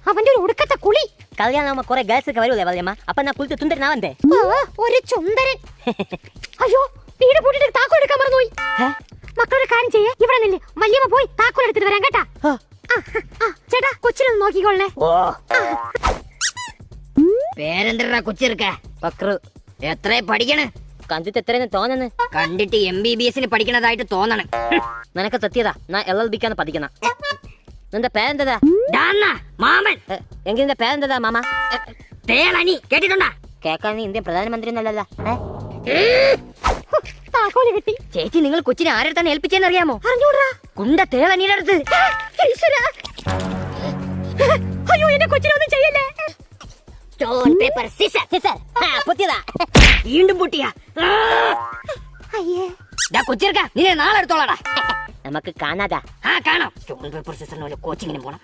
അവന്റെ ഒരു ഉടുക്കത്തെ കുളി. കല്യാണം കുറെ ഗേൾസ് ഒക്കെ വരൂലേ വല്യമ്മ, അപ്പൊ എന്നാ കുളിച്ച് തുണ്ടരനാവണ്ടേ? ഒരു ചുന്ദരൻ. അയ്യോ, വീട് പൂട്ടിട്ട് താക്കോൽ എടുക്കാൻ മറന്നുപോയി. മക്കളൊരു കാര്യം ചെയ്യേ, ഇവിടെ നില്ല്, വല്യമ്മ പോയി താക്കോൽ എടുത്തിട്ട് വരാം കേട്ടാ. ചേട്ടാ കൊച്ചിനൊന്ന് നോക്കിക്കോളേ. പേരെന്താ കൊച്ചിർക്ക? പക്രു. എത്ര പഠിക്കണ? കണ്ടിട്ട് എത്രയെന്ന് തോന്നുന്നു? കണ്ടിട്ട് MBBS പഠിക്കണതായിട്ട് തോന്നണം. നിനക്ക് തെറ്റിയതാ, ഞാൻ LLB പഠിക്കണ. നിന്റെ പേരെന്താ? മാമൻ. എങ്കിൽ നിന്റെ പേരെന്താ മാമ? തേളനി കേട്ടിട്ടുണ്ടാ? കേക്കാൻ നീ ഇന്ത്യൻ പ്രധാനമന്ത്രി എന്നല്ല. താക്കോല് കിട്ടി. ചേച്ചി, നിങ്ങൾ കൊച്ചിനെ ആരെടുത്താണ് ഏൽപ്പിച്ചെന്ന് അറിയാമോ? അറിഞ്ഞൂടാ. കുണ്ട തേളനിയുടെ അടുത്ത്. അയ്യോ, എന്നെ കൊച്ചിനൊന്നും ചെയ്യല്ലേ. Stone paper scissor. പൊട്ടിയതാ. വീണ്ടും പൊട്ടിയാ? അയ്യേ, കൊച്ചിർക്ക, നിന്നെ നാളെ എടുത്തോളാടാ. നമുക്ക് കാണാതാ. കാണാം. സ്റ്റോൺ പേപ്പർ സിസറിന് കോച്ചിങ്ങിനും പോണം.